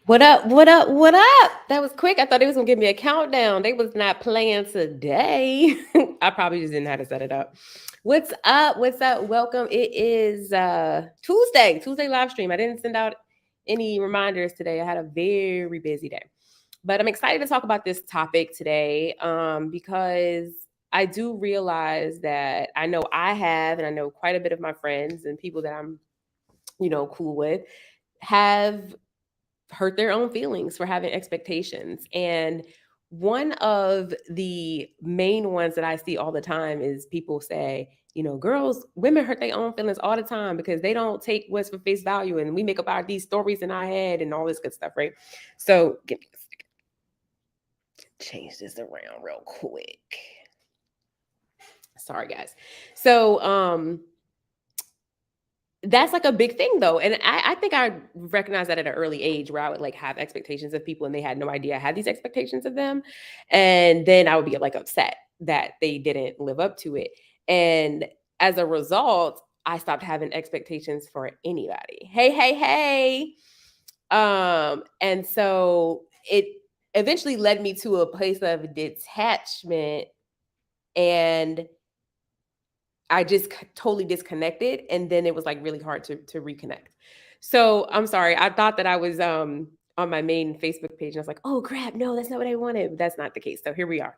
What up? What up? What up? That was quick. I thought they was gonna give me a countdown. They was not playing today. I probably just didn't know how to set it up. What's up? What's up? Welcome. It is Tuesday live stream. I didn't send out any reminders today. I had a very busy day. But I'm excited to talk about this topic today because I do realize that I know I have, and I know quite a bit of my friends and people that I'm, cool with, have hurt their own feelings for having expectations. And one of the main ones that I see all the time is people say, women hurt their own feelings all the time because they don't take what's for face value, and we make up these stories in our head and all this good stuff, right? So give me a second. Change this around real quick. Sorry, guys. So that's like a big thing though. And I think I recognized that at an early age where I would like have expectations of people and they had no idea I had these expectations of them. And then I would be like upset that they didn't live up to it. And as a result, I stopped having expectations for anybody. Hey, hey, hey. And so it eventually led me to a place of detachment, and I just totally disconnected, and then it was like really hard to reconnect. So I'm sorry. I thought that I was on my main Facebook page, and I was like, oh crap, no, that's not what I wanted. That's not the case. So here we are.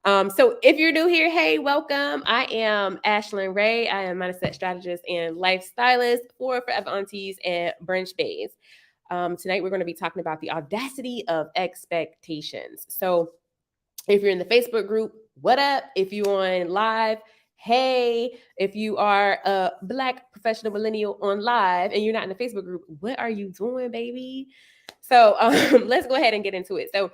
So if you're new here, hey, welcome. I am Ashlyn Ray. I am mindset strategist and lifestylist for Forever Aunties and Brunch Bays. Tonight we're going to be talking about the audacity of expectations. So if you're in the Facebook group, what up? If you're on live, hey. If you are a Black professional millennial on live and you're not in the Facebook group, what are you doing, baby? So let's go ahead and get into it. So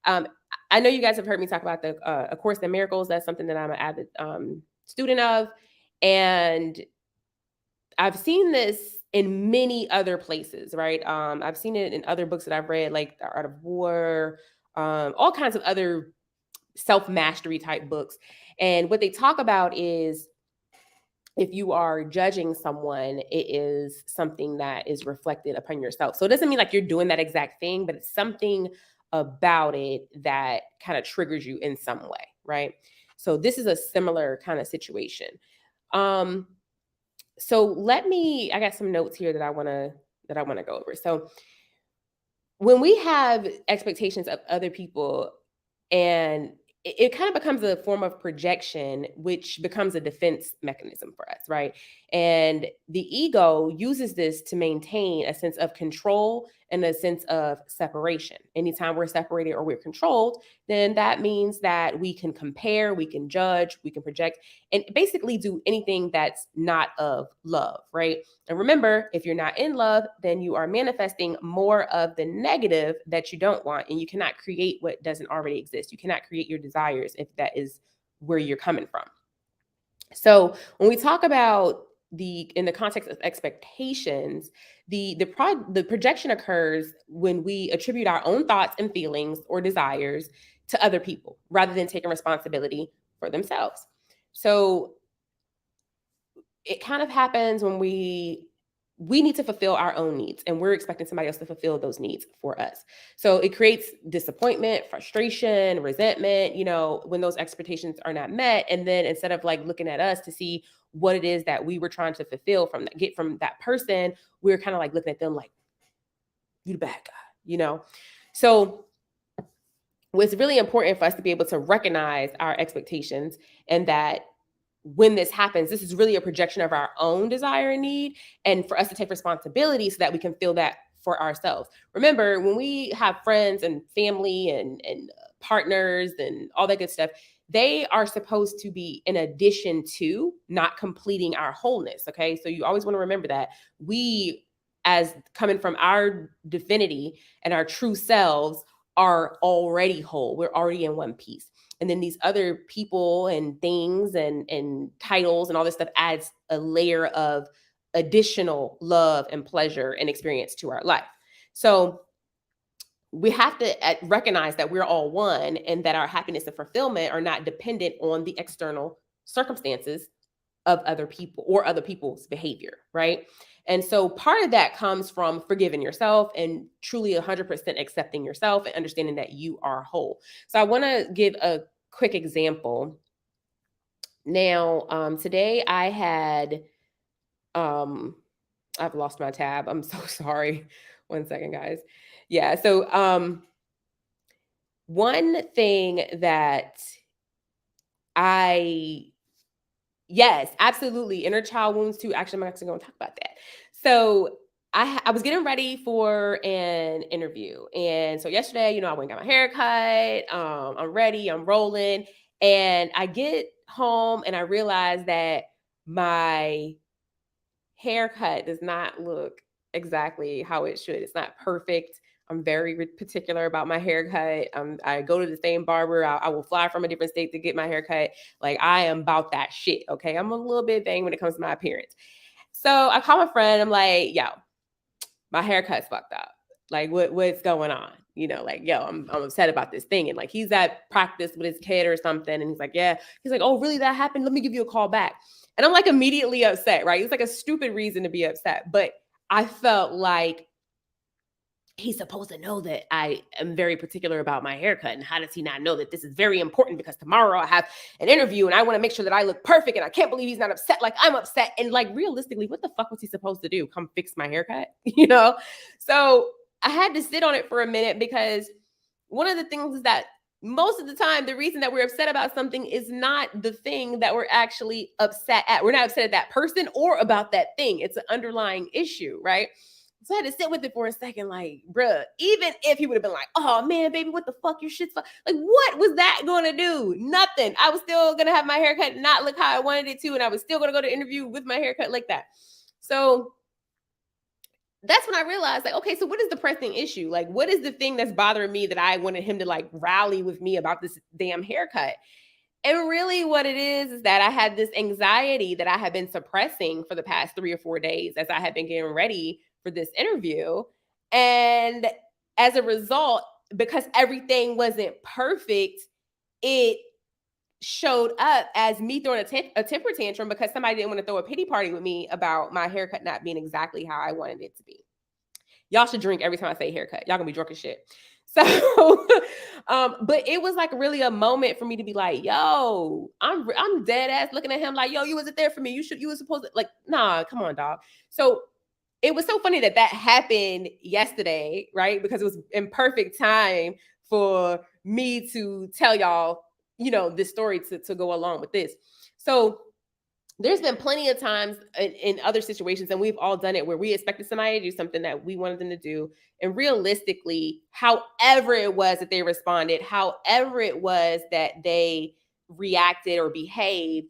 um, I know you guys have heard me talk about the A Course in Miracles. That's something that I'm an avid student of. And I've seen this in many other places, right? I've seen it in other books that I've read, like The Art of War, all kinds of other self mastery type books. And what they talk about is if you are judging someone, it is something that is reflected upon yourself. So it doesn't mean like you're doing that exact thing, but it's something about it that kind of triggers you in some way, right? So this is a similar kind of situation. Um, so I got some notes here that I want to go over. So when we have expectations of other people, and it kind of becomes a form of projection, which becomes a defense mechanism for us, right? And the ego uses this to maintain a sense of control and a sense of separation. Anytime we're separated or we're controlled, then that means that we can compare, we can judge, we can project, and basically do anything that's not of love, right? And remember, if you're not in love, then you are manifesting more of the negative that you don't want. And you cannot create what doesn't already exist. You cannot create your desires if that is where you're coming from. So when we talk about in the context of expectations, the projection occurs when we attribute our own thoughts and feelings or desires to other people rather than taking responsibility for themselves. So it kind of happens when we need to fulfill our own needs, and we're expecting somebody else to fulfill those needs for us. So it creates disappointment, frustration, resentment, when those expectations are not met. And then instead of like looking at us to see what it is that we were trying to fulfill get from that person, we're kind of like looking at them like, you the bad guy. So it's really important for us to be able to recognize our expectations, and that when this happens, this is really a projection of our own desire and need, and for us to take responsibility so that we can feel that for ourselves. Remember, when we have friends and family and partners and all that good stuff, they are supposed to be in addition to, not completing our wholeness. Okay. So you always want to remember that we, as coming from our divinity and our true selves, are already whole. We're already in one piece. And then these other people and things and titles and all this stuff adds a layer of additional love and pleasure and experience to our life. So we have to recognize that we're all one, and that our happiness and fulfillment are not dependent on the external circumstances of other people or other people's behavior, right? And so part of that comes from forgiving yourself and truly 100% accepting yourself and understanding that you are whole. So I want to give a quick example. Now, today I had, um, I've lost my tab. I'm so sorry. One second, guys. Yeah. So, one thing that I yes, absolutely. Inner child wounds too. Actually, I'm actually going to talk about that. So I was getting ready for an interview, and so yesterday, I went and got my hair cut. I'm ready. I'm rolling, and I get home and I realize that my haircut does not look exactly how it should. It's not perfect. I'm very particular about my haircut. I go to the same barber. I will fly from a different state to get my haircut. Like I am about that shit. Okay, I'm a little bit vain when it comes to my appearance. So I call my friend. I'm like, yo, my haircut's fucked up. Like what's going on? Like, yo, I'm upset about this thing. And like he's at practice with his kid or something. And he's like, yeah. He's like, oh, really? That happened? Let me give you a call back. And I'm like immediately upset, right? It's like a stupid reason to be upset. But I felt like he's supposed to know that I am very particular about my haircut. And how does he not know that this is very important? Because tomorrow I have an interview and I want to make sure that I look perfect. And I can't believe he's not upset like I'm upset. And like realistically, what the fuck was he supposed to do? Come fix my haircut? So I had to sit on it for a minute because one of the things is that most of the time, the reason that we're upset about something is not the thing that we're actually upset at. We're not upset at that person or about that thing. It's an underlying issue, right? So I had to sit with it for a second, like, bruh, even if he would have been like, oh man, baby, what the fuck? Your shit's like, what was that going to do? Nothing. I was still going to have my haircut not look how I wanted it to. And I was still going to go to interview with my haircut like that. So that's when I realized, like, okay, so what is the pressing issue? Like, what is the thing that's bothering me that I wanted him to like rally with me about this damn haircut? And really what it is that I had this anxiety that I had been suppressing for the past 3 or 4 days as I had been getting ready for this interview. And as a result, because everything wasn't perfect, it showed up as me throwing a temper tantrum because somebody didn't want to throw a pity party with me about my haircut not being exactly how I wanted it to be. Y'all should drink every time I say haircut. Y'all gonna be drunk as shit. So, but it was like really a moment for me to be like, yo, I'm dead ass looking at him like, yo, you wasn't there for me. You were supposed to like, nah, come on, dog. So it was so funny that happened yesterday, right? Because it was in perfect time for me to tell y'all, this story to go along with this. So there's been plenty of times in other situations, and we've all done it, where we expected somebody to do something that we wanted them to do. And realistically, however it was that they responded, however it was that they reacted or behaved,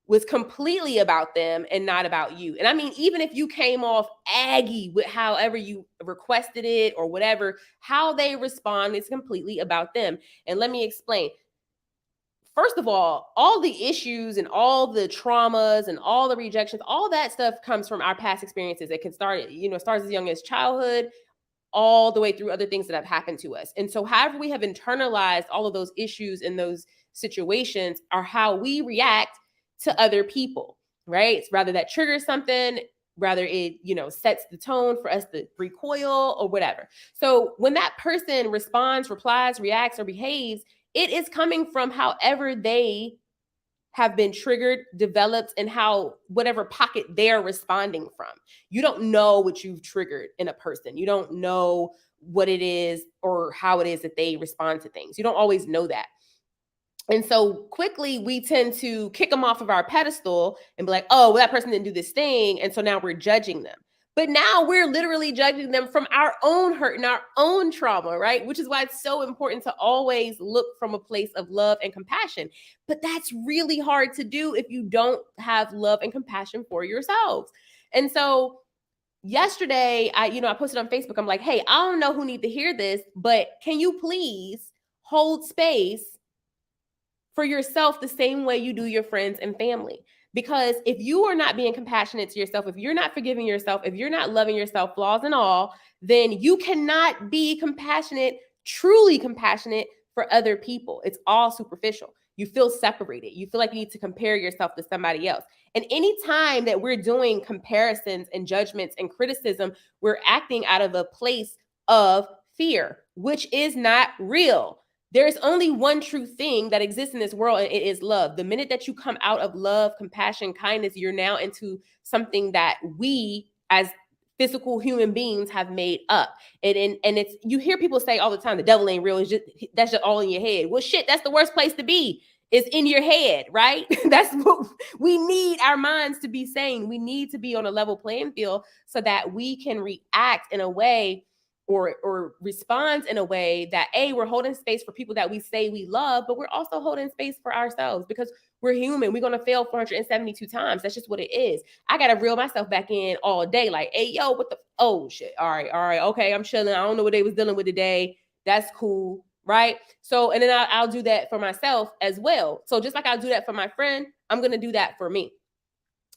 was completely about them and not about you. And I mean, even if you came off aggy with however you requested it or whatever, how they respond is completely about them. And let me explain. First of all the issues and all the traumas and all the rejections, all that stuff comes from our past experiences. It can start, starts as young as childhood, all the way through other things that have happened to us. And so, however we have internalized all of those issues in those situations are how we react to other people, right? It's rather that triggers something, rather it, sets the tone for us to recoil or whatever. So when that person responds, replies, reacts, or behaves, it is coming from however they have been triggered, developed, and how whatever pocket they're responding from. You don't know what you've triggered in a person. You don't know what it is or how it is that they respond to things. You don't always know that. And so quickly we tend to kick them off of our pedestal and be like, oh, well, that person didn't do this thing. And so now we're judging them. But now we're literally judging them from our own hurt and our own trauma, right? Which is why it's so important to always look from a place of love and compassion. But that's really hard to do if you don't have love and compassion for yourselves. And so yesterday, I posted on Facebook, I'm like, hey, I don't know who needs to hear this, but can you please hold space for yourself the same way you do your friends and family? Because if you are not being compassionate to yourself, if you're not forgiving yourself, if you're not loving yourself, flaws and all, then you cannot be compassionate, truly compassionate for other people. It's all superficial. You feel separated. You feel like you need to compare yourself to somebody else. And anytime that we're doing comparisons and judgments and criticism, we're acting out of a place of fear, which is not real. There's only one true thing that exists in this world, and it is love. The minute that you come out of love, compassion, kindness, you're now into something that we as physical human beings have made up. And it's, you hear people say all the time, the devil ain't real. It's just, that's just all in your head. Well, shit, that's the worst place to be. Is in your head, right? That's what we need our minds to be saying. We need to be on a level playing field so that we can react in a way or respond in a way that we're holding space for people that we say we love, but we're also holding space for ourselves because we're human. We're gonna fail 472 times. That's just what it is. I gotta reel myself back in all day. Like, hey, yo, what the oh shit. All right, okay, I'm chilling. I don't know what they was dealing with today. That's cool, right? So, and then I'll do that for myself as well. So just like I'll do that for my friend, I'm gonna do that for me.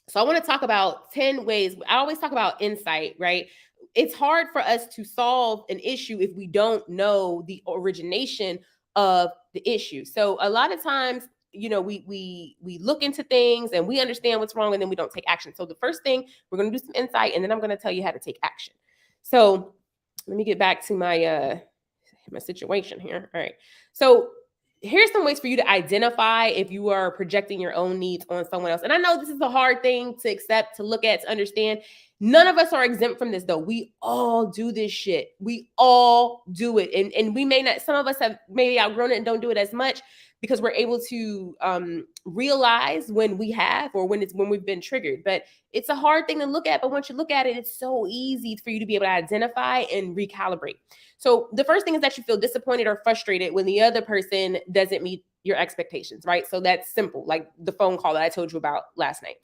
So I want to talk about 10 ways. I always talk about insight, right? It's hard for us to solve an issue if we don't know the origination of the issue. So a lot of times, we look into things and we understand what's wrong and then we don't take action. So the first thing, we're going to do some insight and then I'm going to tell you how to take action. So let me get back to my situation here. All right. So here's some ways for you to identify if you are projecting your own needs on someone else. And I know this is a hard thing to accept, to look at, to understand. None of us are exempt from this, though. We all do this shit. We all do it. And we may not, some of us have maybe outgrown it and don't do it as much because we're able to realize when we have or when we've been triggered. But it's a hard thing to look at. But once you look at it, it's so easy for you to be able to identify and recalibrate. So the first thing is that you feel disappointed or frustrated when the other person doesn't meet your expectations, right? So that's simple, like the phone call that I told you about last night.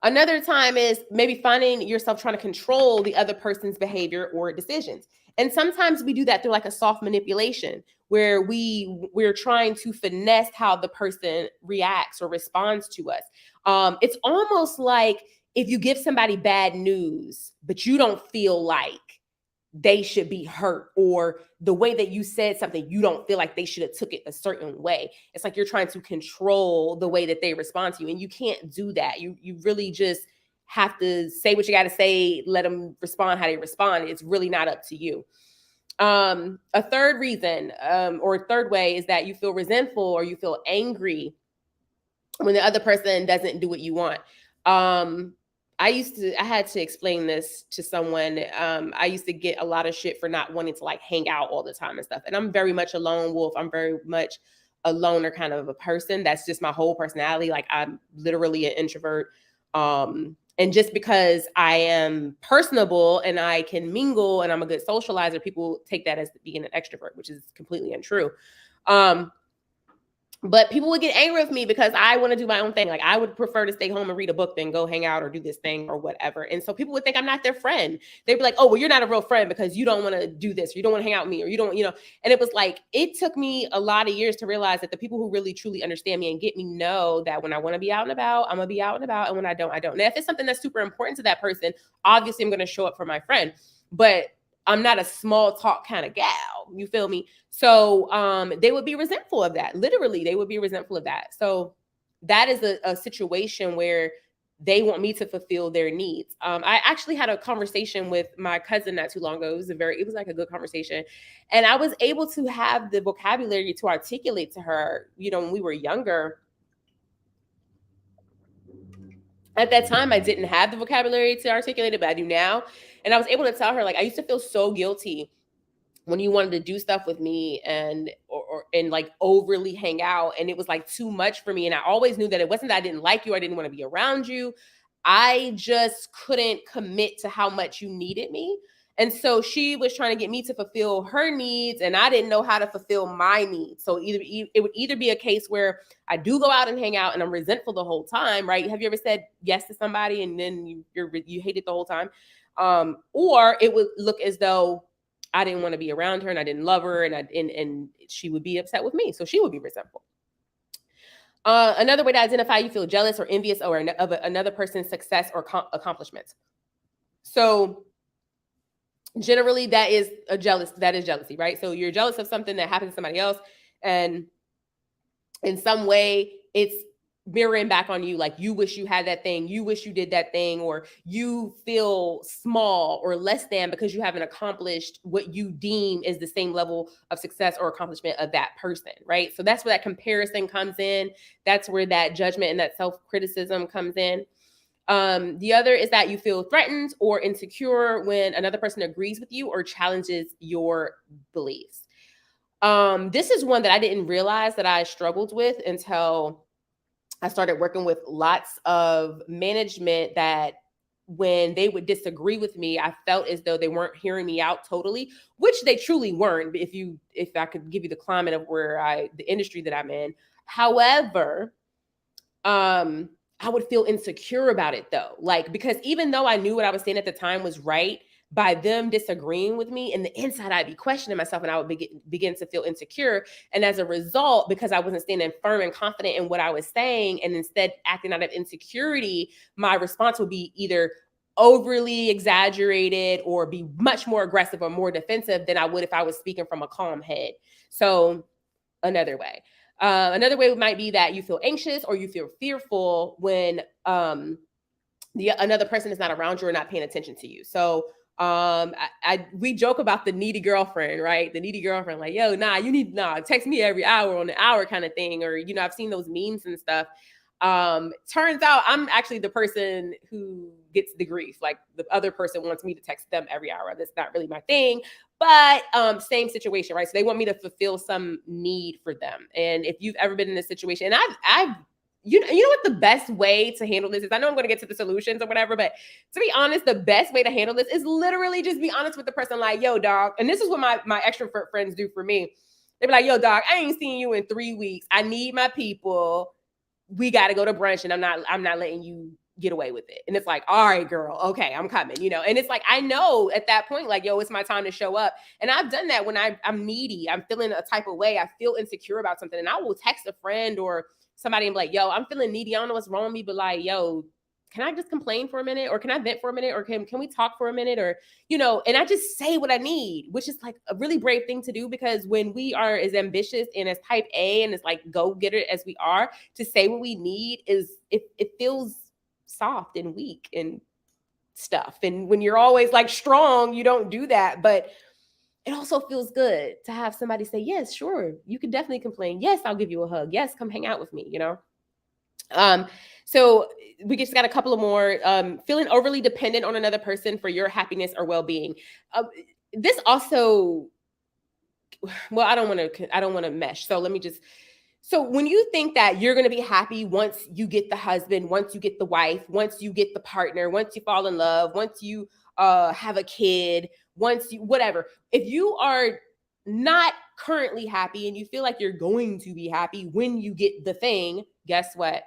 Another time is maybe finding yourself trying to control the other person's behavior or decisions. And sometimes we do that through like a soft manipulation where we're trying to finesse how the person reacts or responds to us. It's almost like if you give somebody bad news, but you don't feel like they should be hurt, or the way that you said something, you don't feel like they should have took it a certain way. It's like you're trying to control the way that they respond to you, and you can't do that. You really just have to say what you got to say, let them respond how they respond. It's really not up to you. A third reason, or a third way, is that you feel resentful or you feel angry when the other person doesn't do what you want. I had to explain this to someone. I used to get a lot of shit for not wanting to like hang out all the time and stuff. And I'm very much a lone wolf. I'm very much a loner kind of a person. That's just my whole personality. Like I'm literally an introvert. And just because I am personable and I can mingle and I'm a good socializer, people take that as being an extrovert, which is completely untrue. But people would get angry with me because I want to do my own thing. Like I would prefer to stay home and read a book than go hang out or do this thing or whatever. And so people would think I'm not their friend. They'd be like, oh, well, you're not a real friend because you don't want to do this, or you don't want to hang out with me, or you don't, and it was like, it took me a lot of years to realize that the people who really truly understand me and get me know that when I want to be out and about, I'm going to be out and about. And when I don't, I don't. Now, if it's something that's super important to that person, obviously I'm going to show up for my friend. But I'm not a small talk kind of gal. You feel me? So they would be resentful of that. Literally, they would be resentful of that. So that is a situation where they want me to fulfill their needs. I actually had a conversation with my cousin not too long ago. It was like a good conversation. And I was able to have the vocabulary to articulate to her, when we were younger. At that time, I didn't have the vocabulary to articulate it, but I do now. And I was able to tell her, like, I used to feel so guilty when you wanted to do stuff with me and like overly hang out, and it was like too much for me. And I always knew that it wasn't that I didn't like you, I didn't want to be around you. I just couldn't commit to how much you needed me. And so she was trying to get me to fulfill her needs, and I didn't know how to fulfill my needs. So it would either be a case where I do go out and hang out and I'm resentful the whole time, right? Have you ever said yes to somebody and then you hate it the whole time? Or it would look as though I didn't want to be around her and I didn't love her, and she would be upset with me. So she would be resentful. Another way to identify, you feel jealous or envious of another person's success or accomplishments. So generally that is jealousy, right? So you're jealous of something that happened to somebody else, and in some way it's mirroring back on you, like you wish you had that thing, you wish you did that thing, or you feel small or less than because you haven't accomplished what you deem is the same level of success or accomplishment of that person, right? So that's where that comparison comes in. That's where that judgment and that self-criticism comes in. The other is that you feel threatened or insecure when another person agrees with you or challenges your beliefs. This is one that I didn't realize that I struggled with until I started working with lots of management, that when they would disagree with me, I felt as though they weren't hearing me out totally, which they truly weren't. If I could give you the climate of the industry that I'm in. However, I would feel insecure about it though. Like, because even though I knew what I was saying at the time was right, by them disagreeing with me, in the inside, I'd be questioning myself and I would begin to feel insecure. And as a result, because I wasn't standing firm and confident in what I was saying and instead acting out of insecurity, my response would be either overly exaggerated or be much more aggressive or more defensive than I would if I was speaking from a calm head. So, another way. Another way might be that you feel anxious or you feel fearful when another person is not around you or not paying attention to you. So we joke about the needy girlfriend, right? The needy girlfriend, like, yo, text me every hour on the hour kind of thing. Or, I've seen those memes and stuff. Turns out I'm actually the person who gets the grief. Like, the other person wants me to text them every hour. That's not really my thing. But same situation, right? So they want me to fulfill some need for them. And if you've ever been in this situation, and I've you know what the best way to handle this is? I know I'm going to get to the solutions or whatever, but to be honest, the best way to handle this is literally just be honest with the person, like, yo, dog. And this is what my extrovert friends do for me. They be like, yo, dog, I ain't seen you in 3 weeks. I need my people. We got to go to brunch, and I'm not letting you get away with it. And it's like, all right, girl, okay, I'm coming, And it's like, I know at that point, like, yo, it's my time to show up. And I've done that when I'm needy, I'm feeling a type of way, I feel insecure about something, and I will text a friend or somebody and be like, yo, I'm feeling needy. I don't know what's wrong with me, but like, yo, can I just complain for a minute? Or can I vent for a minute? Or can we talk for a minute? Or, and I just say what I need, which is like a really brave thing to do, because when we are as ambitious and as type A and as like go-getter as we are, to say what we need it feels soft and weak and stuff. And when you're always like strong, you don't do that. But it also feels good to have somebody say, yes, sure, you can definitely complain. Yes, I'll give you a hug. Yes, come hang out with me, So we just got a couple of more. Feeling overly dependent on another person for your happiness or well-being. This also, well, I don't want to mesh. So let me just. So when you think that you're going to be happy once you get the husband, once you get the wife, once you get the partner, once you fall in love, once you have a kid, once you whatever, if you are not currently happy and you feel like you're going to be happy when you get the thing, guess what?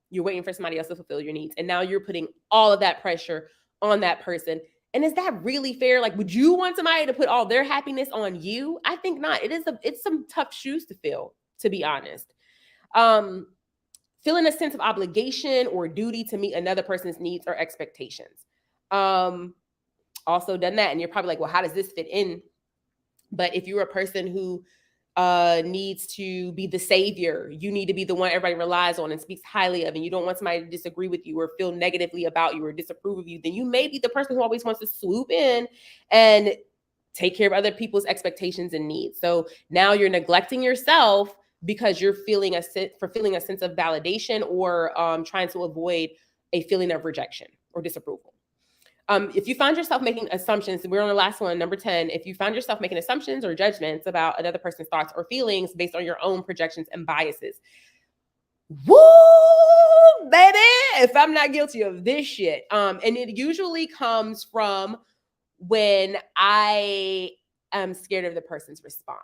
You're waiting for somebody else to fulfill your needs. And now you're putting all of that pressure on that person. And is that really fair? Like, would you want somebody to put all their happiness on you? I think not. It's some tough shoes to fill, to be honest. Feeling a sense of obligation or duty to meet another person's needs or expectations. Also done that. And you're probably like, well, how does this fit in? But if you're a person who needs to be the savior, you need to be the one everybody relies on and speaks highly of, and you don't want somebody to disagree with you or feel negatively about you or disapprove of you, then you may be the person who always wants to swoop in and take care of other people's expectations and needs. So now you're neglecting yourself because you're feeling a sense of validation or trying to avoid a feeling of rejection or disapproval. If you find yourself making assumptions, we're on the last one, number 10. If you find yourself making assumptions or judgments about another person's thoughts or feelings based on your own projections and biases, woo, baby, if I'm not guilty of this shit. And it usually comes from when I am scared of the person's response,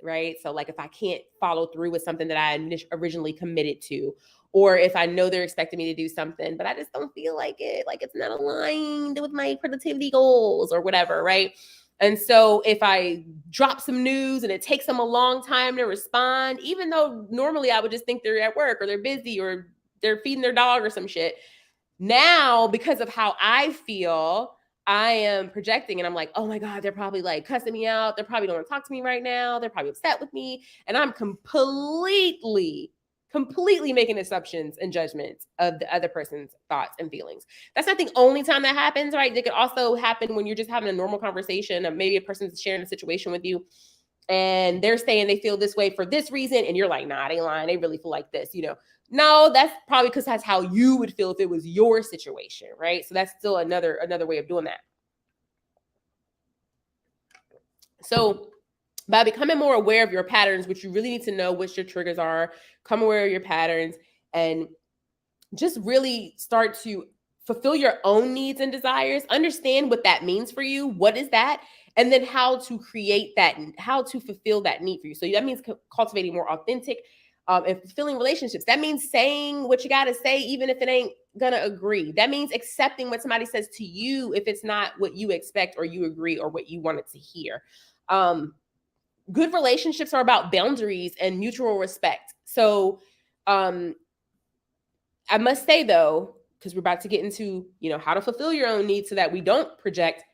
right? So like if I can't follow through with something that I originally committed to, or if I know they're expecting me to do something, but I just don't feel like it, like it's not aligned with my productivity goals or whatever, right? And so if I drop some news and it takes them a long time to respond, even though normally I would just think they're at work or they're busy or they're feeding their dog or some shit, now because of how I feel, I am projecting and I'm like, oh my God, they're probably like cussing me out. They probably don't want to talk to me right now. They're probably upset with me. And I'm completely making assumptions and judgments of the other person's thoughts and feelings. That's not the only time that happens, right? It could also happen when you're just having a normal conversation, and maybe a person's sharing a situation with you and they're saying they feel this way for this reason. And you're like, nah, they lying. They really feel like this, No, that's probably because that's how you would feel if it was your situation, right? So that's still another way of doing that. So by becoming more aware of your patterns, which you really need to know what your triggers are, become aware of your patterns, and just really start to fulfill your own needs and desires, understand what that means for you. What is that? And then how to create that, how to fulfill that need for you. So that means cultivating more authentic and fulfilling relationships. That means saying what you got to say, even if it ain't going to agree. That means accepting what somebody says to you if it's not what you expect or you agree or what you wanted to hear. Good relationships are about boundaries and mutual respect. So, I must say though, because we're about to get into, how to fulfill your own needs so that we don't project,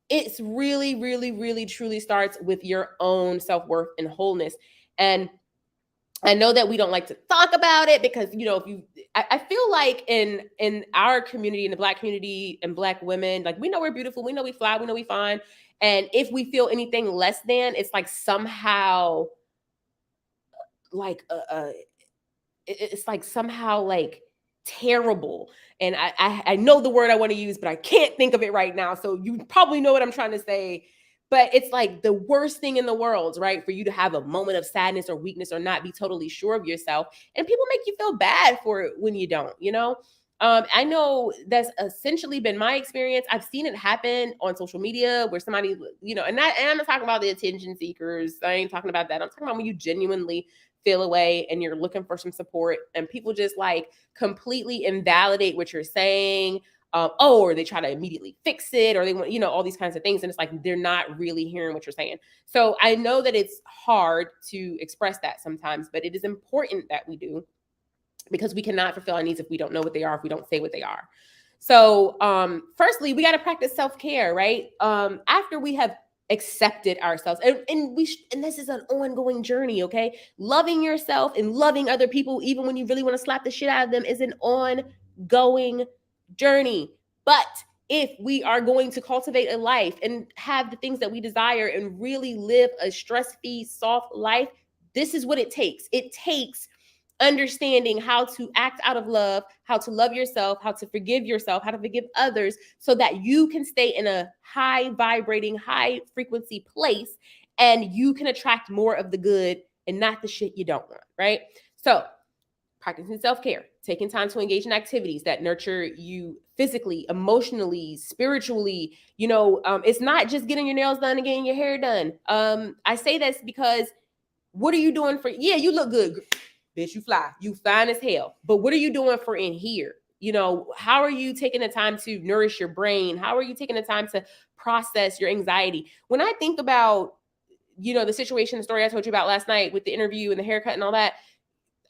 it's really, really, really truly starts with your own self-worth and wholeness. And I know that we don't like to talk about it because, I feel like in our community, in the Black community and Black women, like we know we're beautiful, we know we fly, we know we fine. And if we feel anything less than, it's like somehow like it's like somehow like terrible. And I know the word I want to use, but I can't think of it right now. So you probably know what I'm trying to say. But it's like the worst thing in the world, right? For you to have a moment of sadness or weakness or not be totally sure of yourself. And people make you feel bad for it when you don't. I know that's essentially been my experience. I've seen it happen on social media where somebody, and I'm not talking about the attention seekers. I ain't talking about that. I'm talking about when you genuinely feel away and you're looking for some support and people just like completely invalidate what you're saying. Or they try to immediately fix it, or they want, all these kinds of things. And it's like, they're not really hearing what you're saying. So I know that it's hard to express that sometimes, but it is important that we do, because we cannot fulfill our needs if we don't know what they are, if we don't say what they are. So firstly, we got to practice self-care, right? After we have accepted ourselves, and this is an ongoing journey, okay? Loving yourself and loving other people, even when you really want to slap the shit out of them, is an ongoing journey. But if we are going to cultivate a life and have the things that we desire and really live a stress-free, soft life, this is what it takes. It takes understanding how to act out of love, how to love yourself, how to forgive yourself, how to forgive others, so that you can stay in a high vibrating, high frequency place and you can attract more of the good and not the shit you don't want, right? So practicing self-care, taking time to engage in activities that nurture you physically, emotionally, spiritually. It's not just getting your nails done and getting your hair done. I say this because what are you doing for, you look good, bitch, you fly, you fine as hell. But what are you doing for in here? How are you taking the time to nourish your brain? How are you taking the time to process your anxiety? When I think about, the situation, the story I told you about last night with the interview and the haircut and all that,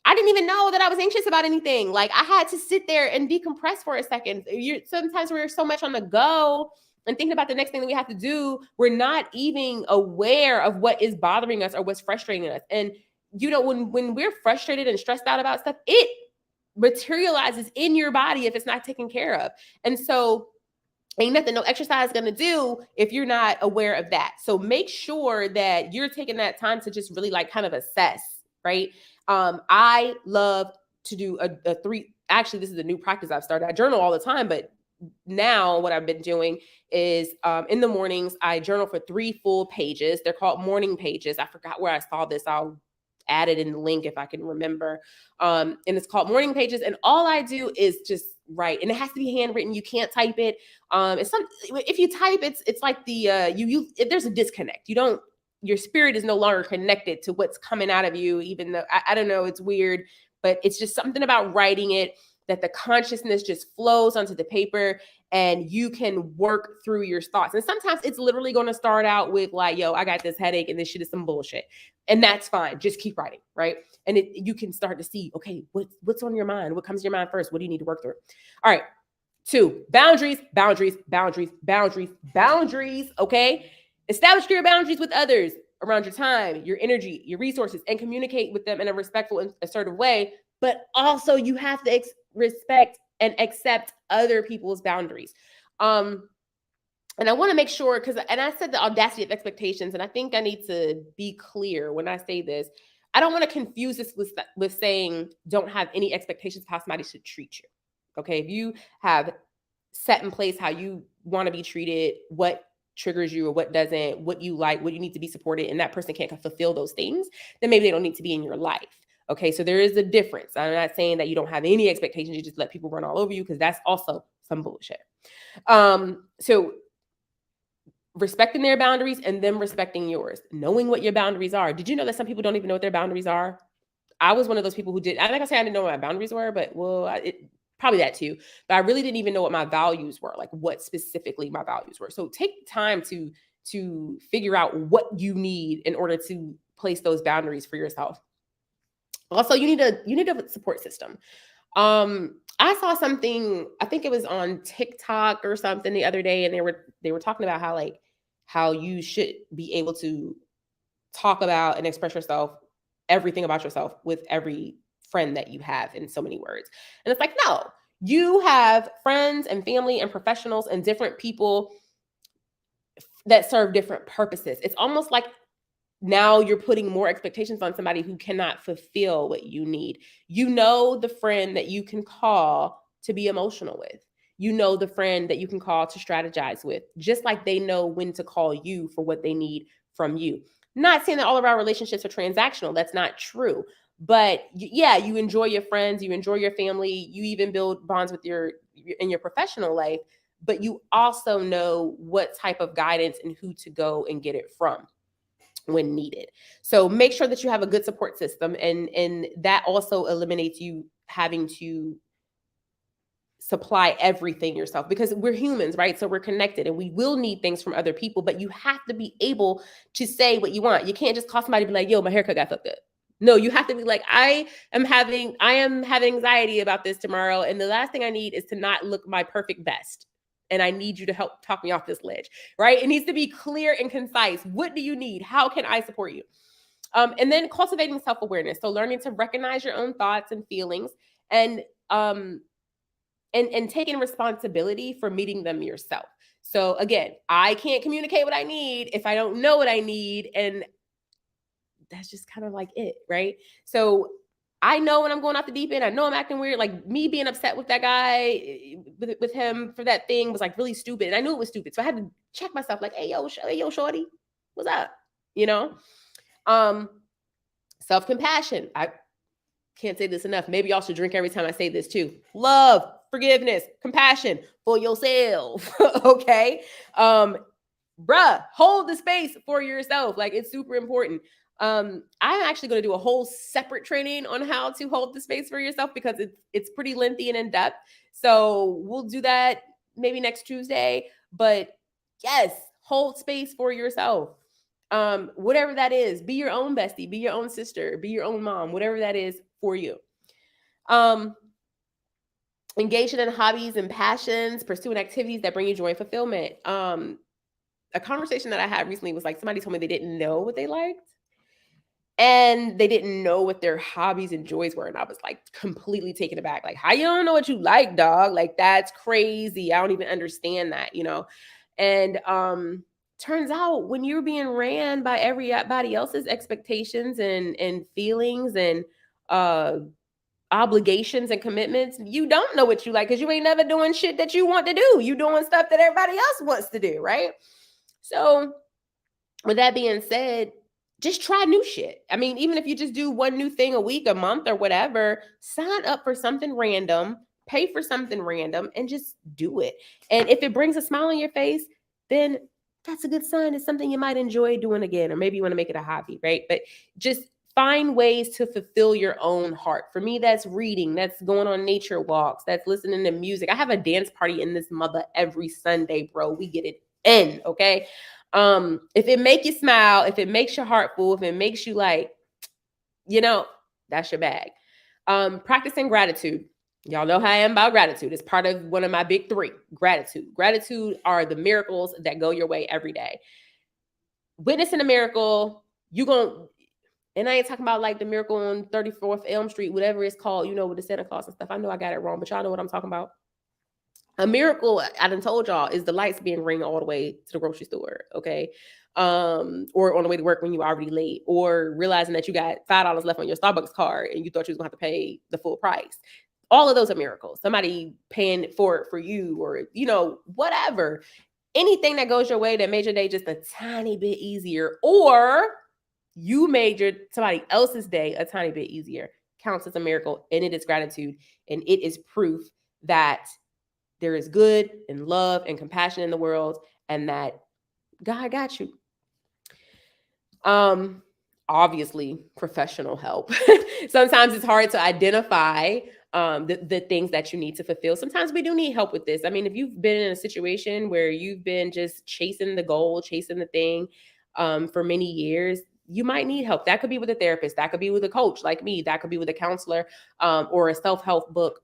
I didn't even know that I was anxious about anything. Like I had to sit there and decompress for a second. Sometimes we're so much on the go and thinking about the next thing that we have to do, we're not even aware of what is bothering us or what's frustrating us. And when we're frustrated and stressed out about stuff, it materializes in your body if it's not taken care of. And so ain't nothing no exercise is going to do if you're not aware of that. So make sure that you're taking that time to just really like kind of assess, right? I love to do a three, actually, this is a new practice I've started. I journal all the time, but now what I've been doing is in the mornings, I journal for 3 full pages. They're called morning pages. I forgot where I saw this. I'll add it in the link if I can remember. And it's called morning pages. And all I do is just write, and it has to be handwritten. You can't type it. If you type, it's like there's a disconnect. Your spirit is no longer connected to what's coming out of you, even though I don't know, it's weird, but it's just something about writing it, that the consciousness just flows onto the paper and you can work through your thoughts. And sometimes it's literally going to start out with like, yo, I got this headache and this shit is some bullshit. And that's fine. Just keep writing, right? And you can start to see, okay, what's on your mind? What comes to your mind first? What do you need to work through? All right. Two, boundaries, boundaries, boundaries, boundaries, boundaries. Okay. Establish clear boundaries with others around your time, your energy, your resources, and communicate with them in a respectful and assertive way. But also, you have to respect and accept other people's boundaries. And I want to make sure, because, and I said the audacity of expectations, and I think I need to be clear when I say this. I don't want to confuse this with saying don't have any expectations of how somebody should treat you. Okay. If you have set in place how you want to be treated, what triggers you or what doesn't, what you like, what you need to be supported, and that person can't fulfill those things, then maybe they don't need to be in your life. Okay. So there is a difference. I'm not saying that you don't have any expectations, you just let people run all over you, because that's also some bullshit. So respecting their boundaries and them respecting yours, knowing what your boundaries are. Did you know that some people don't even know what their boundaries are? I was one of those people who did. I'm not gonna say I didn't know what my boundaries were, but probably that too. But I really didn't even know what my values were, like what specifically my values were. So take time to figure out what you need in order to place those boundaries for yourself. Also, you need a support system. I saw something, I think it was on TikTok or something the other day, and they were talking about how you should be able to talk about and express yourself, everything about yourself, with every friend that you have in so many words. And it's like, no, you have friends and family and professionals and different people that serve different purposes. It's almost like now you're putting more expectations on somebody who cannot fulfill what you need. You know the friend that you can call to be emotional with. You know the friend that you can call to strategize with, just like they know when to call you for what they need from you. Not saying that all of our relationships are transactional. That's not true. But yeah, you enjoy your friends, you enjoy your family, you even build bonds with in your professional life, but you also know what type of guidance and who to go and get it from when needed. So make sure that you have a good support system, and that also eliminates you having to supply everything yourself, because we're humans, right? So we're connected and we will need things from other people, but you have to be able to say what you want. You can't just call somebody and be like, yo, my haircut got fucked up. No, you have to be like, I am having anxiety about this tomorrow, and the last thing I need is to not look my perfect best. And I need you to help talk me off this ledge, right? It needs to be clear and concise. What do you need? How can I support you? And then cultivating self-awareness. So learning to recognize your own thoughts and feelings, and taking responsibility for meeting them yourself. So again, I can't communicate what I need if I don't know what I need. And that's just kind of like it, right? So I know when I'm going off the deep end, I know I'm acting weird. Like me being upset with that guy, with him for that thing, was like really stupid. And I knew it was stupid. So I had to check myself like, hey, yo, shorty, what's up? You know? Self-compassion. I can't say this enough. Maybe y'all should drink every time I say this too. Love, forgiveness, compassion for yourself. Okay. Hold the space for yourself. Like, it's super important. I'm actually going to do a whole separate training on how to hold the space for yourself, because it's pretty lengthy and in depth. So we'll do that maybe next Tuesday. But yes, hold space for yourself. Whatever that is, be your own bestie, be your own sister, be your own mom, whatever that is for you. Engaging in hobbies and passions, pursuing activities that bring you joy and fulfillment. A conversation that I had recently was like, somebody told me they didn't know what they liked, and they didn't know what their hobbies and joys were. And I was like completely taken aback. Like, how you don't know what you like, dog? Like, that's crazy. I don't even understand that, you know? And turns out when you're being ran by everybody else's expectations and feelings and obligations and commitments, you don't know what you like, because you ain't never doing shit that you want to do. You doing stuff that everybody else wants to do, right? So with that being said, just try new shit. I mean, even if you just do one new thing a week, a month, or whatever, sign up for something random, pay for something random, and just do it. And if it brings a smile on your face, then that's a good sign. It's something you might enjoy doing again, or maybe you want to make it a hobby, right? But just find ways to fulfill your own heart. For me, that's reading, that's going on nature walks, that's listening to music. I have a dance party in this mother every Sunday, bro. We get it in, okay? If it make you smile, if it makes your heart full, if it makes you like, that's your bag. Practicing gratitude. Y'all know how I am about gratitude. It's part of one of my big three: gratitude. Gratitude are the miracles that go your way every day. Witnessing a miracle, you going to, and I ain't talking about like the miracle on 34th Elm Street, whatever it's called, with the Santa Claus and stuff. I know I got it wrong, but y'all know what I'm talking about. A miracle, I done told y'all, is the lights being ring all the way to the grocery store, okay? Or on the way to work when you already late, or realizing that you got $5 left on your Starbucks card and you thought you was gonna have to pay the full price. All of those are miracles. Somebody paying for it for you, or whatever. Anything that goes your way that made your day just a tiny bit easier, or you made somebody else's day a tiny bit easier, counts as a miracle, and it is gratitude, and it is proof that there is good and love and compassion in the world, and that God got you. Obviously, professional help. Sometimes it's hard to identify the things that you need to fulfill. Sometimes we do need help with this. I mean, if you've been in a situation where you've been just chasing the goal, chasing the thing for many years, you might need help. That could be with a therapist. That could be with a coach like me. That could be with a counselor, or a self-help book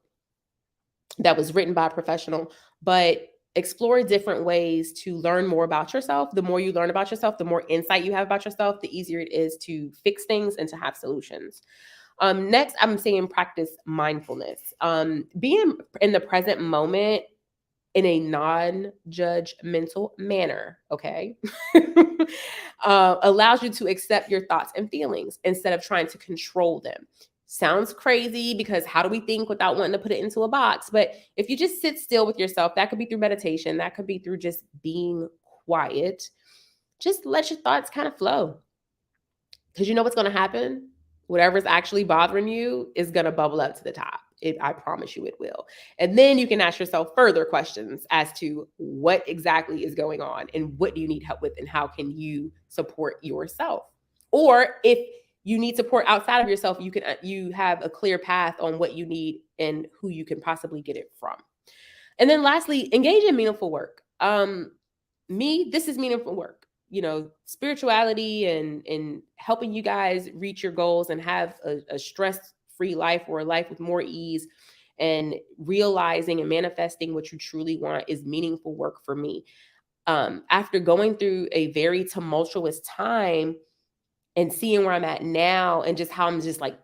that was written by a professional. But explore different ways to learn more about yourself. The more you learn about yourself, the more insight you have about yourself, the easier it is to fix things and to have solutions. Next, I'm saying practice mindfulness. Being in the present moment in a non-judgmental manner, okay, allows you to accept your thoughts and feelings instead of trying to control them. Sounds crazy, because how do we think without wanting to put it into a box? But if you just sit still with yourself, that could be through meditation, that could be through just being quiet. Just let your thoughts kind of flow. Because you know what's going to happen? Whatever's actually bothering you is going to bubble up to the top. I promise you it will. And then you can ask yourself further questions as to what exactly is going on and what do you need help with and how can you support yourself. Or if you need support outside of yourself, you have a clear path on what you need and who you can possibly get it from. And then lastly, engage in meaningful work. This is meaningful work. Spirituality and helping you guys reach your goals and have a stress-free life, or a life with more ease, and realizing and manifesting what you truly want is meaningful work for me. After going through a very tumultuous time and seeing where I'm at now, and just how I'm just like,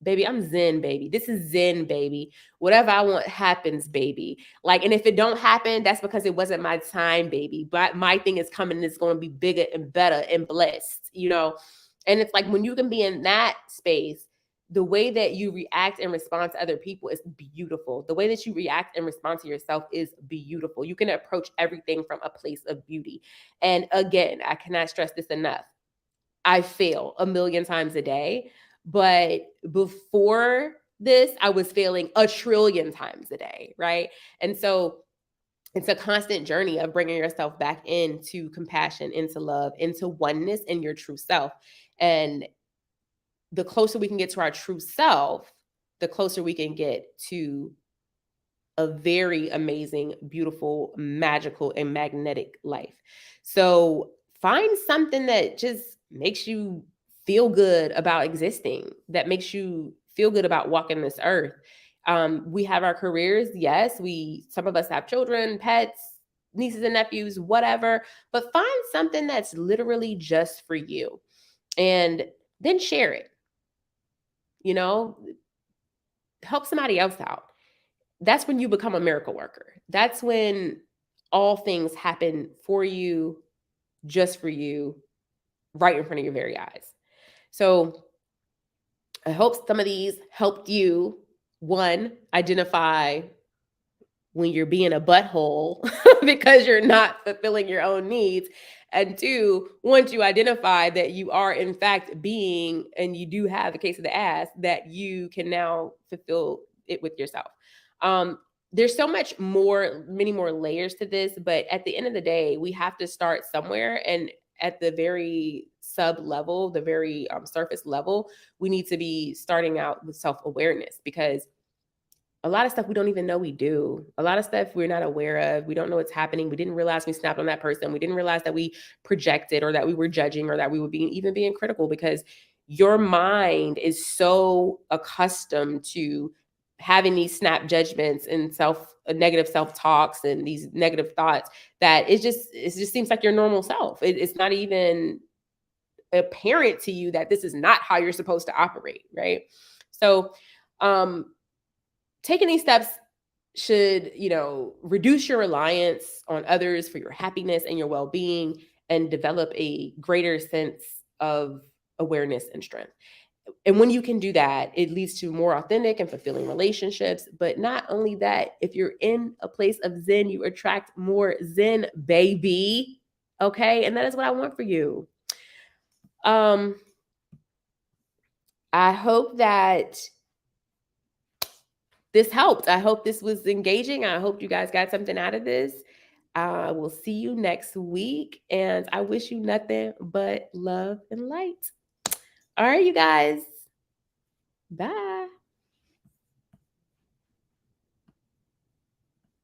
baby, I'm zen, baby. This is zen, baby. Whatever I want happens, baby. Like, and if it don't happen, that's because it wasn't my time, baby. But my thing is coming, and it's going to be bigger and better and blessed. And it's like, when you can be in that space, the way that you react and respond to other people is beautiful. The way that you react and respond to yourself is beautiful. You can approach everything from a place of beauty. And again, I cannot stress this enough. I fail a million times a day. But before this, I was failing a trillion times a day, right? And so it's a constant journey of bringing yourself back into compassion, into love, into oneness in your true self. And the closer we can get to our true self, the closer we can get to a very amazing, beautiful, magical, and magnetic life. So find something that just makes you feel good about existing, that makes you feel good about walking this earth. We have our careers. Yes, some of us have children, pets, nieces and nephews, whatever, but find something that's literally just for you, and then share it. Help somebody else out. That's when you become a miracle worker. That's when all things happen for you, just for you, right in front of your very eyes. So I hope some of these helped you, one, identify when you're being a butthole because you're not fulfilling your own needs. And two, once you identify that you are in fact being, and you do have the case of the ass, that you can now fulfill it with yourself. There's so much more, many more layers to this, but at the end of the day, we have to start somewhere. And at the very sub level, the very surface level, we need to be starting out with self-awareness, because a lot of stuff we don't even know we do. A lot of stuff we're not aware of. We don't know what's happening. We didn't realize we snapped on that person. We didn't realize that we projected, or that we were judging, or that we were being critical, because your mind is so accustomed to having these snap judgments and negative self talks and these negative thoughts, that it just seems like your normal self. It's not even apparent to you that this is not how you're supposed to operate, right? So, um, taking these steps should, reduce your reliance on others for your happiness and your well-being, and develop a greater sense of awareness and strength. And when you can do that, it leads to more authentic and fulfilling relationships. But not only that, if you're in a place of zen, you attract more zen, baby. Okay? And that is what I want for you. Um I hope that this helped. I hope this was engaging. I hope you guys got something out of this. I will see you next week, and I wish you nothing but love and light. All right, you guys. Bye.